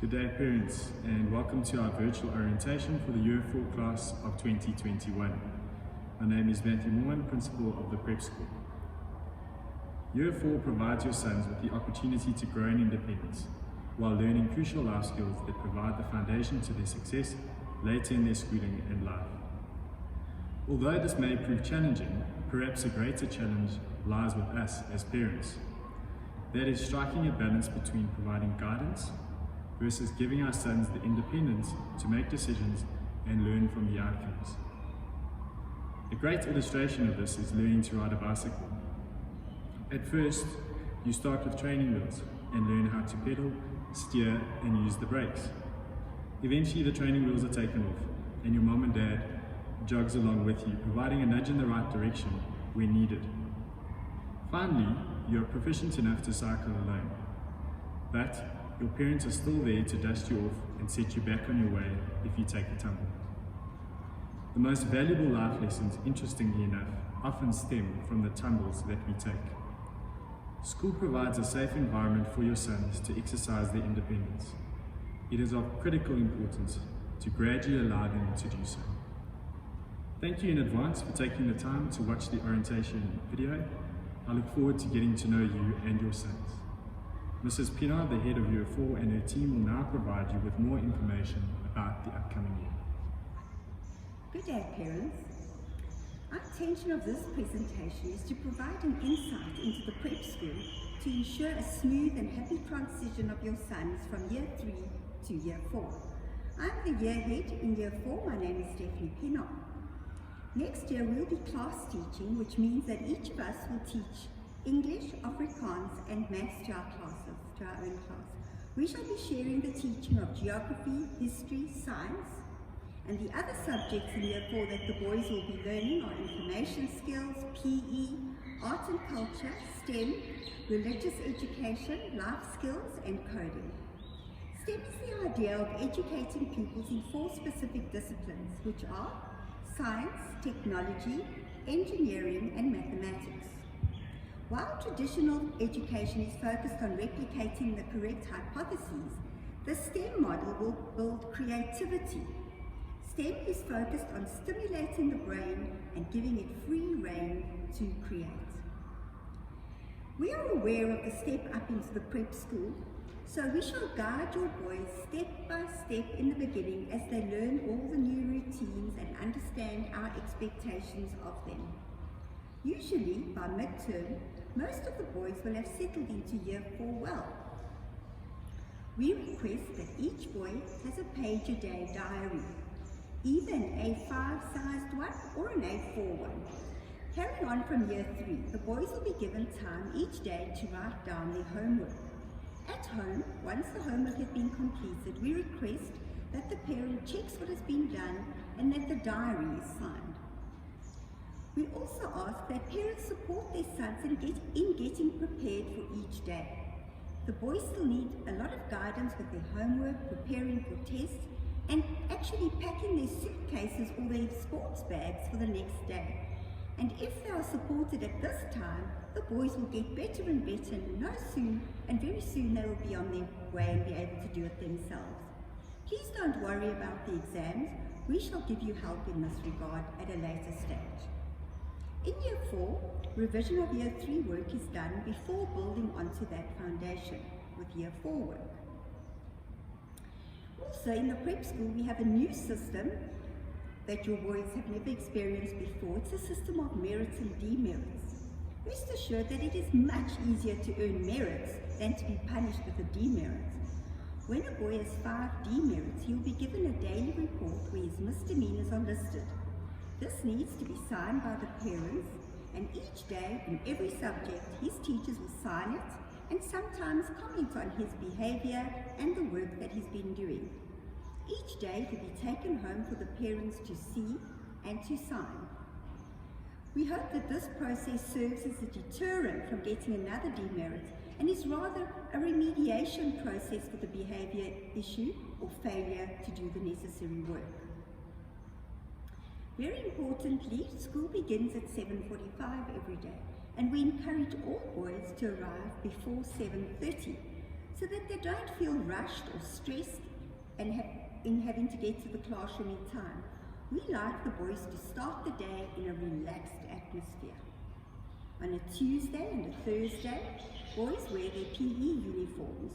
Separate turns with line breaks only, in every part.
Good day parents, and welcome to our virtual orientation for the Year 4 class of 2021. My name is M Moolman, Principal of the Prep School. Year 4 provides your sons with the opportunity to grow in independence while learning crucial life skills that provide the foundation to their success later in their schooling and life. Although this may prove challenging, perhaps a greater challenge lies with us as parents. That is striking a balance between providing guidance versus giving our sons the independence to make decisions and learn from the outcomes. A great illustration of this is learning to ride a bicycle. At first, you start with training wheels and learn how to pedal, steer and use the brakes. Eventually the training wheels are taken off and your mom and dad jogs along with you, providing a nudge in the right direction when needed. Finally, you are proficient enough to cycle alone, but your parents are still there to dust you off and set you back on your way if you take a tumble. The most valuable life lessons, interestingly enough, often stem from the tumbles that we take. School provides a safe environment for your sons to exercise their independence. It is of critical importance to gradually allow them to do so. Thank you in advance for taking the time to watch the orientation video. I look forward to getting to know you and your sons. Mrs. Pienaar, the head of Year 4, and her team will now provide you with more information about the upcoming year.
Good day, parents. Our intention of this presentation is to provide an insight into the prep school to ensure a smooth and happy transition of your sons from Year 3 to Year 4. I'm the year head in Year 4. My name is Stephanie Pienaar. Next year we'll be class teaching, which means that each of us will teach English, Afrikaans and Maths to our classes, to our own class. We shall be sharing the teaching of geography, history, science, and the other subjects in Year 4 that the boys will be learning are information skills, PE, art and culture, STEM, religious education, life skills and coding. STEM is the idea of educating pupils in 4 specific disciplines, which are science, technology, engineering and mathematics. While traditional education is focused on replicating the correct hypotheses, the STEM model will build creativity. STEM is focused on stimulating the brain and giving it free rein to create. We are aware of the step up into the prep school, so we shall guide your boys step by step in the beginning as they learn all the new routines and understand our expectations of them. Usually, by midterm, most of the boys will have settled into Year 4 well. We request that each boy has a page-a-day diary, either an A5-sized one or an A4 one. Carrying on from Year 3, the boys will be given time each day to write down their homework. At home, once the homework has been completed, we request that the parent checks what has been done and that the diary is signed. We also ask that parents support their sons in getting prepared for each day. The boys still need a lot of guidance with their homework, preparing for tests, and actually packing their suitcases or their sports bags for the next day. And if they are supported at this time, the boys will get better and better and very soon they will be on their way and be able to do it themselves. Please don't worry about the exams. We shall give you help in this regard at a later stage. In Year 4, revision of Year 3 work is done before building onto that foundation with Year 4 work. Also, in the prep school, we have a new system that your boys have never experienced before. It's a system of merits and demerits. Rest assured that it is much easier to earn merits than to be punished with a demerit. When a boy has 5 demerits, he will be given a daily report where his misdemeanors are listed. This needs to be signed by the parents, and each day in every subject, his teachers will sign it and sometimes comment on his behavior and the work that he's been doing. Each day will be taken home for the parents to see and to sign. We hope that this process serves as a deterrent from getting another demerit and is rather a remediation process for the behavior issue or failure to do the necessary work. Very importantly, school begins at 7:45 every day, and we encourage all boys to arrive before 7:30. so that they don't feel rushed or stressed in having to get to the classroom in time. We like the boys to start the day in a relaxed atmosphere. On a Tuesday and a Thursday, boys wear their PE uniforms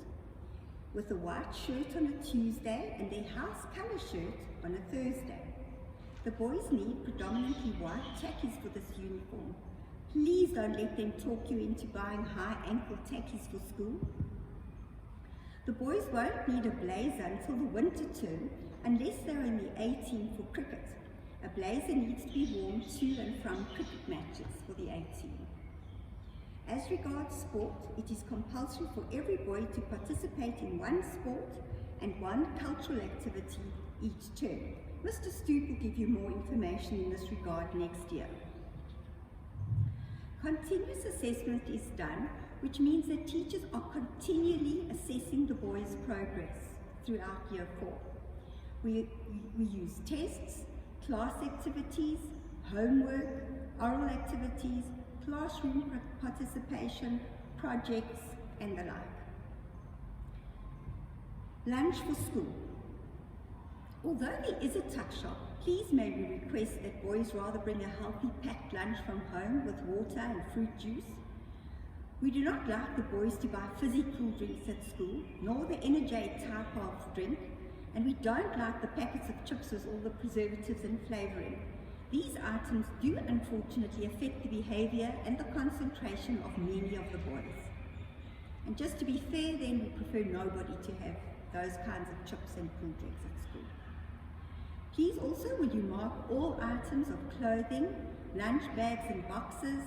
with a white shirt on a Tuesday and their house colour shirt on a Thursday. The boys need predominantly white tackies for this uniform. Please don't let them talk you into buying high ankle tackies for school. The boys won't need a blazer until the winter term unless they're in the A team for cricket. A blazer needs to be worn to and from cricket matches for the A team. As regards sport, it is compulsory for every boy to participate in one sport and one cultural activity each term. Mr. Stoop will give you more information in this regard next year. Continuous assessment is done, which means that teachers are continually assessing the boys' progress throughout Year 4. We use tests, class activities, homework, oral activities, classroom participation, projects, and the like. Lunch for school. Although there is a tuck shop, please may we request that boys rather bring a healthy packed lunch from home with water and fruit juice. We do not like the boys to buy fizzy cool drinks at school, nor the energetic type of drink, and we don't like the packets of chips with all the preservatives and flavouring. These items do unfortunately affect the behaviour and the concentration of many of the boys. And just to be fair then, we prefer nobody to have those kinds of chips and cool drinks at school. Please also will you mark all items of clothing, lunch bags and boxes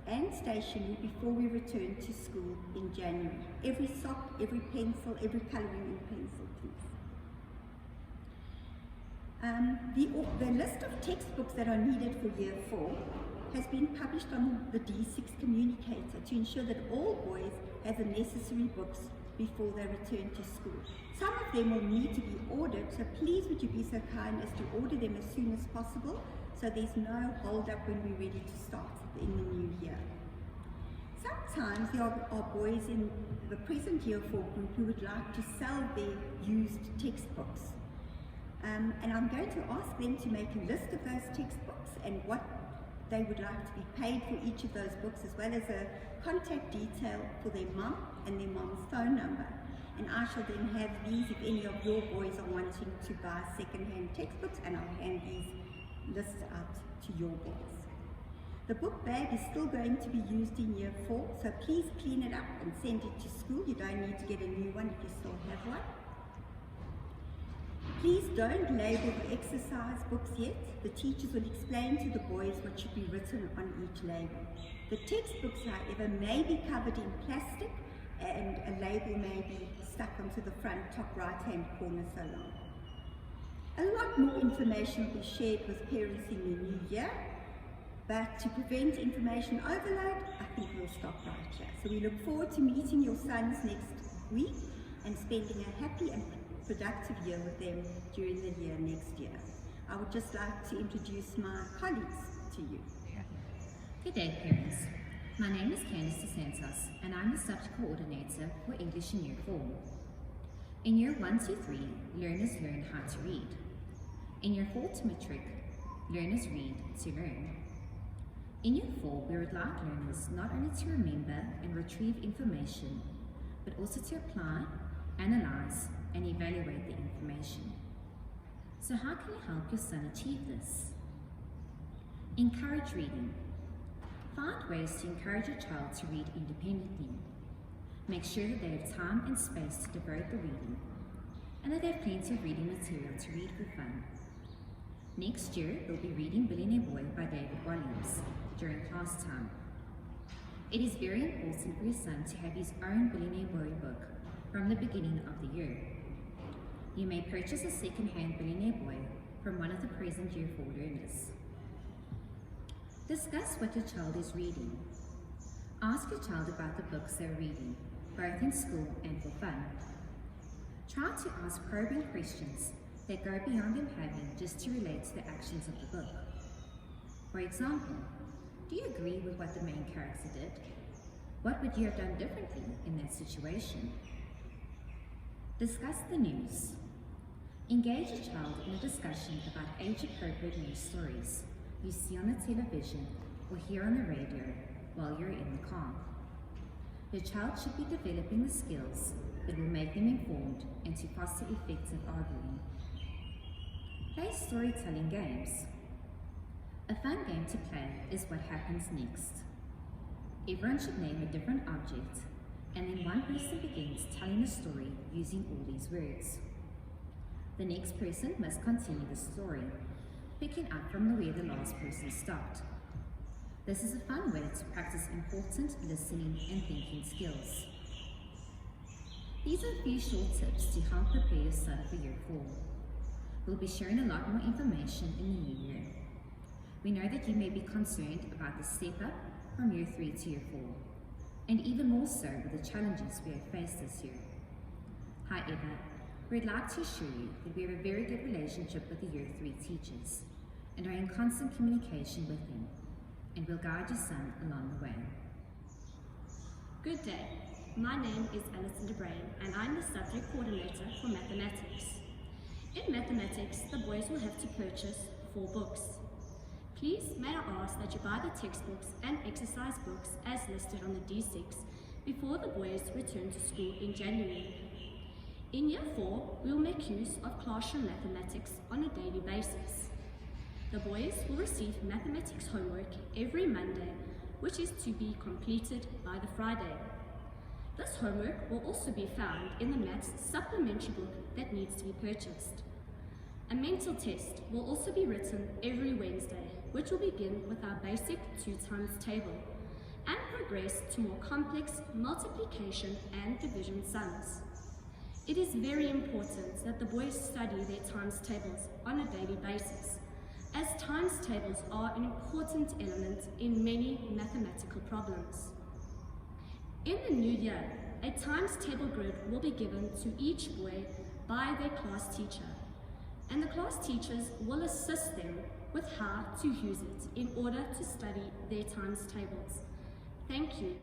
and stationery before we return to school in January. Every sock, every pencil, every colouring in pencil, please. The list of textbooks that are needed for Year 4 has been published on the D6 communicator to ensure that all boys have the necessary books before they return to school. Some of them will need to be ordered, so please would you be so kind as to order them as soon as possible so there's no hold up when we're ready to start in the new year. Sometimes there are boys in the present Year 4 group who would like to sell their used textbooks. And I'm going to ask them to make a list of those textbooks and what they would like to be paid for each of those books, as well as a contact detail for their mum and their mum's phone number. And I shall then have these if any of your boys are wanting to buy second-hand textbooks, and I'll hand these lists out to your boys. The book bag is still going to be used in Year 4, so please clean it up and send it to school. You don't need to get a new one if you still have one. Please don't label the exercise books yet. The teachers will explain to the boys what should be written on each label. The textbooks, however, may be covered in plastic and a label may be stuck onto the front top right-hand corner so long. A lot more information will be shared with parents in the new year, but to prevent information overload, I think we'll stop right here. So we look forward to meeting your sons next week and spending a happy and productive year with them during the year next year. I would just like to introduce my colleagues to you.
Good day, parents. My name is Candice DeSantos, and I'm the subject coordinator for English in Year 4. In Year 1 to 3, learners learn how to read. In Year 4 to matric, learners read to learn. In Year 4, we would like learners not only to remember and retrieve information, but also to apply, analyze, and evaluate the information. So how can you help your son achieve this? Encourage reading. Find ways to encourage your child to read independently. Make sure that they have time and space to devote the reading, and that they have plenty of reading material to read for fun. Next year, we'll be reading Billionaire Boy by David Williams during class time. It is very important for your son to have his own Billionaire Boy book from the beginning of the year. You may purchase a second-hand Billionaire Boy from one of the present Year 4 learners. Discuss what your child is reading. Ask your child about the books they're reading, both in school and for fun. Try to ask probing questions that go beyond them having just to relate to the actions of the book. For example, do you agree with what the main character did? What would you have done differently in that situation? Discuss the news. Engage a child in a discussion about age-appropriate news stories you see on the television or hear on the radio while you're in the car. The child should be developing the skills that will make them informed and to foster effective arguing. Play storytelling games. A fun game to play is what happens next. Everyone should name a different object, and then one person begins telling the story using all these words. The next person must continue the story, picking up from where the last person stopped. This is a fun way to practice important listening and thinking skills. These are a few short tips to help prepare your son for Year 4. We'll be sharing a lot more information in the new year. We know that you may be concerned about the step up from Year 3 to Year 4, and even more so with the challenges we have faced this year. However, we'd like to assure you that we have a very good relationship with the Year 3 teachers and are in constant communication with them, and will guide your son along the way.
Good day. My name is Alison DeBrain, and I'm the subject coordinator for mathematics. In mathematics, the boys will have to purchase 4 books. Please may I ask that you buy the textbooks and exercise books as listed on the D6 before the boys return to school in January. In Year 4, we will make use of classroom mathematics on a daily basis. The boys will receive mathematics homework every Monday, which is to be completed by the Friday. This homework will also be found in the maths supplementary book that needs to be purchased. A mental test will also be written every Wednesday, which will begin with our basic 2 times table and progress to more complex multiplication and division sums. It is very important that the boys study their times tables on a daily basis, as times tables are an important element in many mathematical problems. In the new year, a times table grid will be given to each boy by their class teacher, and the class teachers will assist them with how to use it in order to study their times tables. Thank you.